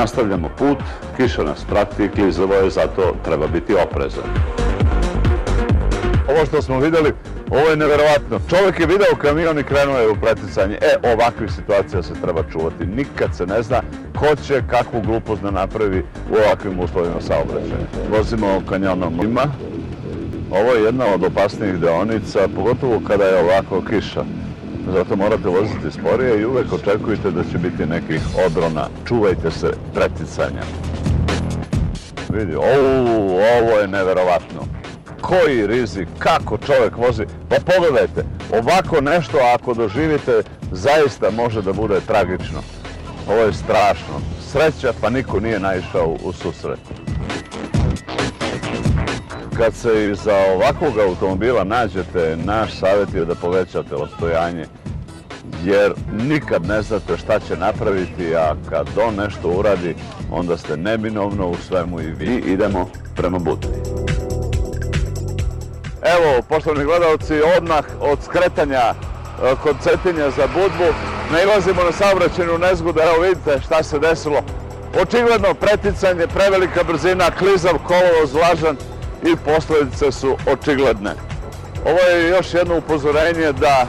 Nastavljamo put, kiša nas prati, klizavo je, zato treba biti oprezan. Ovo što smo vidjeli, ovo je neverovatno. Čovjek je video kamion i krenuo je u preticanje. Ovakvih situacija se treba čuvati. Nikad se ne zna ko će kakvu glupost da napravi u ovakvim uslovima saobraćaja. Vozimo kanjonom ima. Ovo je jedna od opasnijih deonica, pogotovo kada je ovako kiša. Zato morate voziti sporije i uvek očekujte da će biti nekih odrona. Čuvajte se preticanja. Vidi, ovo je neverovatno. Koji rizik, kako čovjek vozi. Pa pogledajte, ovako nešto ako doživite zaista može da bude tragično. Ovo je strašno. Sreća pa niko nije naišao u susret. Kad se iza ovakvog automobila nađete, naš savjet je da povećate odstojanje, jer nikad ne znate šta će napraviti, a kad on nešto uradi, onda ste neminovno u svemu i vi. I idemo prema Budvi. Evo, poštovani gledalci, odmah od skretanja kod Cetinja za Budvu nailazimo na saobraćajnu nezgodu. Evo vidite šta se desilo. Očigledno preticanje, prevelika brzina, klizav kolovoz, vlažan i posljedice su očigledne. Ovo je još jedno upozorenje da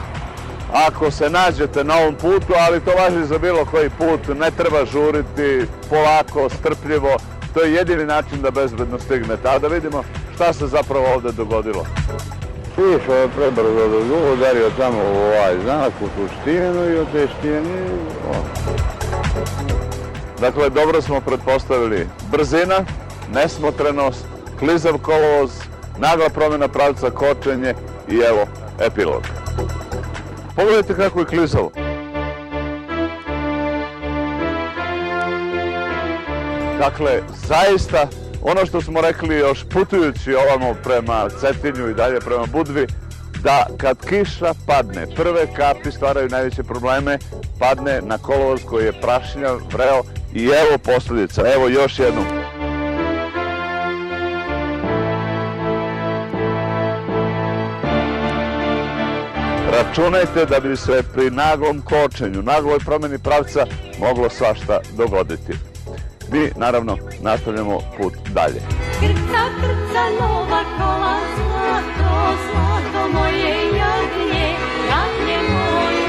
ako se nađete na ovom putu, ali to važi za bilo koji put, ne treba žuriti, polako, strpljivo. To je jedini način da bezbedno stignete. A da vidimo šta se zapravo ovdje dogodilo. Išao je prebrzo udario tamo ovaj znak u tu štijenu i od te štijene... Dakle, dobro smo pretpostavili brzina, nesmotrenost, klizav kolovoz, nagla promjena pravca, kočenje i evo epilog. Pogledajte kako je klizavo. Dakle, zaista, ono što smo rekli još putujući ovamo prema Cetinju i dalje prema Budvi, da kad kiša padne, prve kapi stvaraju najveće probleme, padne na kolovoz koji je prašnjav, vreo i evo posljedica, evo još jednom. Računajte da bi se pri naglom kočenju, nagloj promjeni pravca moglo svašta dogoditi. Mi, naravno, nastavljamo put dalje. Krca, krca, nova kola, zlato, zlato moje jagnje, jagnje moje.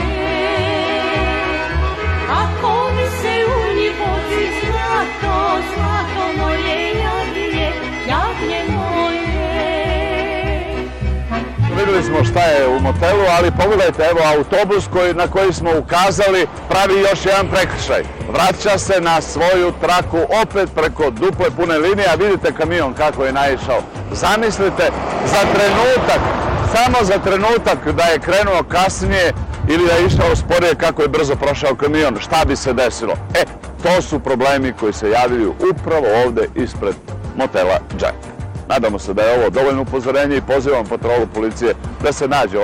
Ako mi se u njih vozi zlato, zlato moje jagnje, jagnje moje. Vidjeli smo šta je u motelu, ali pogledajte, evo autobus na koji smo ukazali pravi još jedan prekršaj. Vraća se na svoju traku opet preko duple pune linije, a vidite kamion kako je naišao. Zamislite, za trenutak, samo za trenutak da je krenuo kasnije ili da je išao sporije kako je brzo prošao kamion, šta bi se desilo? To su problemi koji se javljaju upravo ovdje ispred motela Jack. Nadamo se da je ovo dovoljno upozorenje i pozivam patrolu policije da se nađe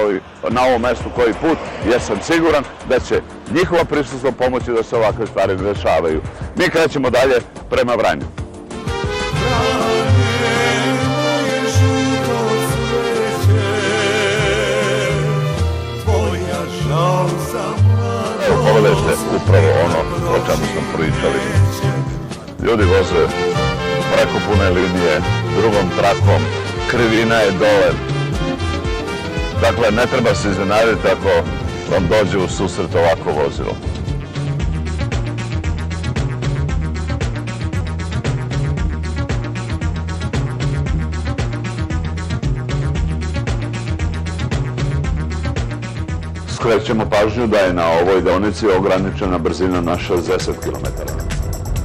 na ovom mjestu koji put, jer sam siguran da će njihova prisustvo pomoći da se ovakve stvari ne dešavaju. Mi krećemo dalje prema Vranju. Evo pogledajte upravo ono o čemu smo pričali. Ljudi voze preko pune linije, drugom trakom, krivina je dole. Dakle, ne treba se iznenaditi ako vam dođe u susret ovako vozilo. Skrećemo pažnju da je na ovoj deonici ograničena brzina na 60 km.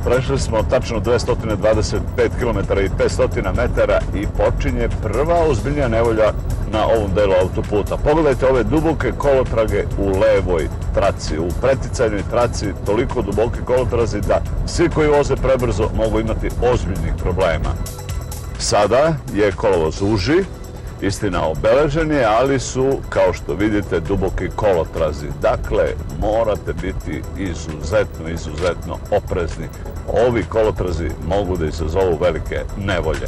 Prešli smo tačno 225 km i 500 metara i počinje prva ozbiljnija nevolja na ovom delu autoputa. Pogledajte ove duboke kolotrage u levoj traci, u preticajnoj traci, toliko duboke kolotrazi da svi koji voze prebrzo mogu imati ozbiljnih problema. Sada je kolovoz uži, istina obeležen je, ali su, kao što vidite, duboki kolotrazi. Dakle, morate biti izuzetno oprezni. Ovi kolotrazi mogu da izazovu velike nevolje.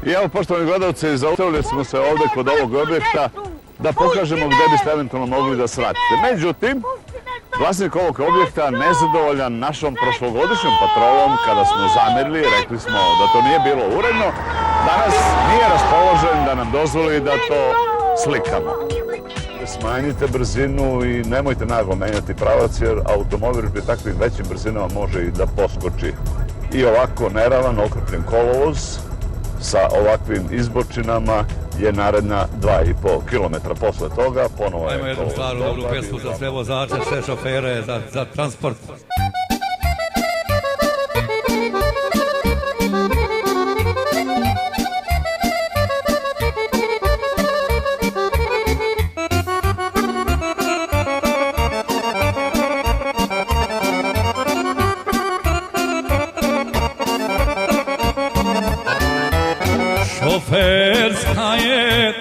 I evo, poštovani gledalci, zaustavili smo se ovdje kod ovog objekta da pokažemo gdje biste eventualno mogli da svratite. Međutim, Vlasnik ovog objekta nezadovoljan našom prošlogodišnjom patrolom kada smo zamerili, rekli smo da to nije bilo uredno, danas nije raspoložen da nam dozvoli da to slikamo. Smanjite brzinu i nemojte naglo menjati pravac jer automobil pri takvim većim brzinama može i da poskoči. I ovako neravan okrupljen kolovoz sa ovakvim izbočinama je naredna 2,5 km posle toga. Ponovo Ajmo jednu staru dobru pesmu za sve vozače, sve šofere, za transport. Šoferska je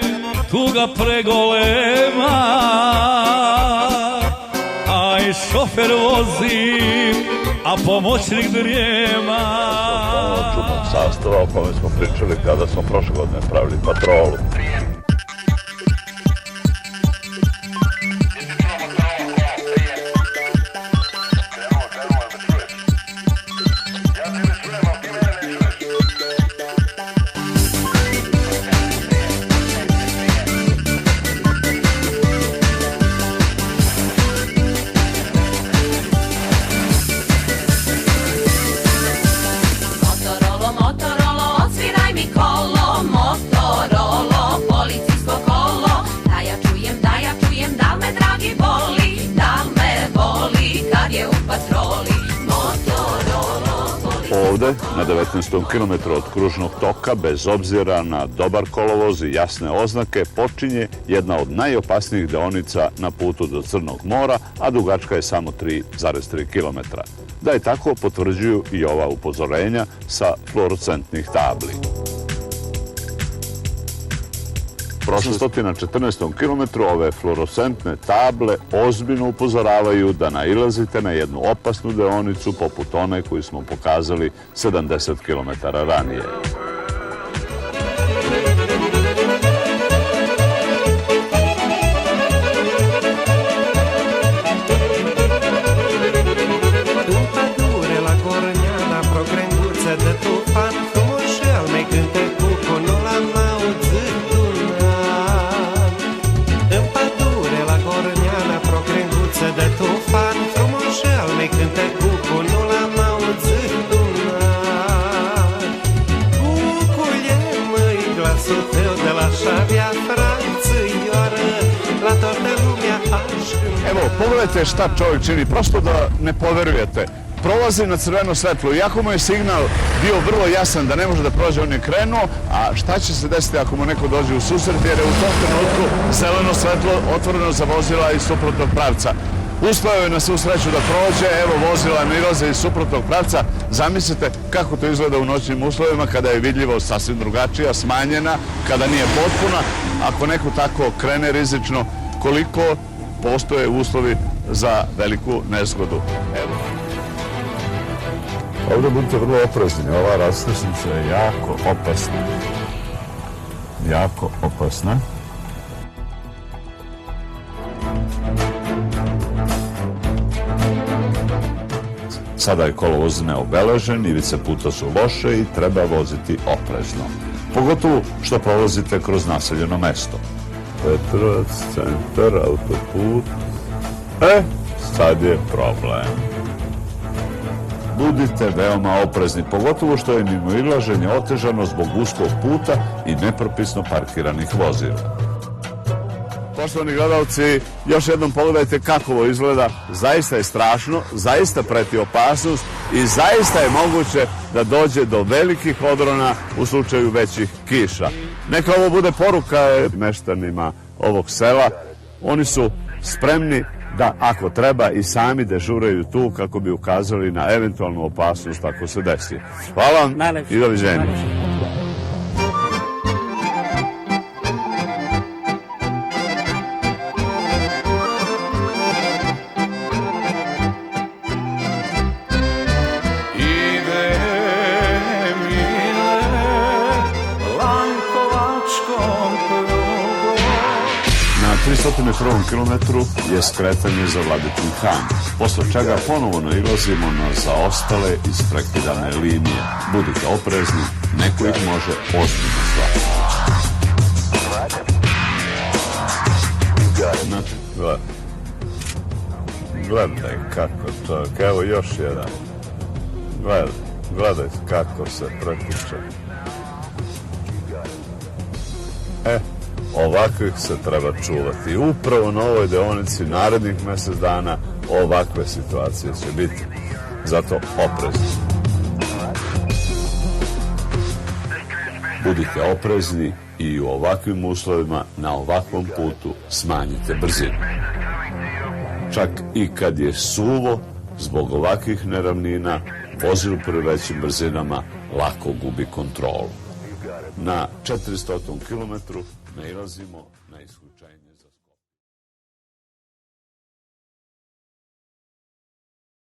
tuga pregolema, a i šofer vozi, a pomoćnik drijema. Čudnog sastava o kome smo pričali kada smo prošle godine pravili patrolu. Ovde, na 19. kilometru od kružnog toka, bez obzira na dobar kolovoz i jasne oznake, počinje jedna od najopasnijih deonica na putu do Crnog mora, a dugačka je samo 3,3 km. Da je tako potvrđuju i ova upozorenja sa fluorescentnih tabli. Prošle 114. kilometru ove fluorescentne table ozbiljno upozoravaju da nailazite na jednu opasnu deonicu poput one koju smo pokazali 70 km ranije. Evo, pogledajte šta čovjek čini, prosto da ne poverujete. Prolazi na crveno svetlo, iako mu je signal bio vrlo jasan da ne može da prođe, on je krenuo, a šta će se desiti ako mu neko dođe u susret, jer je u tom trenutku zeleno svetlo otvoreno za vozila iz suprotnog pravca. Uspeo je na svu sreću da prođe, evo vozila nailaze iz suprotnog pravca. Zamislite kako to izgleda u noćnim uslovima kada je vidljivost sasvim drugačija, smanjena, kada nije potpuna. Ako neko tako krene rizično, koliko postoje uslovi za veliku nezgodu. Evo. Ovdje budite vrlo oprezni, ova raskrsnica je jako opasna. Jako opasna. Sada je kolovoz neobeležen, ivice puta su loše i treba voziti oprezno. Pogotovo što prolazite kroz naseljeno mesto. Petrovac, centar, autoput. Sad je problem. Budite veoma oprezni, pogotovo što je mimoilaženje otežano zbog uskog puta i nepropisno parkiranih vozila. Poštovani gledalci, još jednom pogledajte kako ovo izgleda. Zaista je strašno, zaista preti opasnost i zaista je moguće da dođe do velikih odrona u slučaju većih kiša. Neka ovo bude poruka meštanima ovog sela. Oni su spremni da, ako treba, i sami dežuraju tu kako bi ukazali na eventualnu opasnost ako se desi. Hvala vam i doviđenja. 401. kilometru je skretanje za Vladičin Han, posle čega ponovo nailazimo na zaostale isprekidane linije. Budite oprezni, neko ih može ozbiljno shvatiti. Gledaj kako to, evo još jedan. Gledaj kako se pretiče. Ovakvih se treba čuvati. Upravo na ovoj deonici narednih mjesec dana ovakve situacije će biti. Zato oprezni. Budite oprezni i u ovakvim uslovima na ovakvom putu smanjite brzinu. Čak i kad je suvo, zbog ovakvih neravnina, vozilo pri većim brzinama lako gubi kontrolu. Na 400. kilometru nailazimo na isključenje.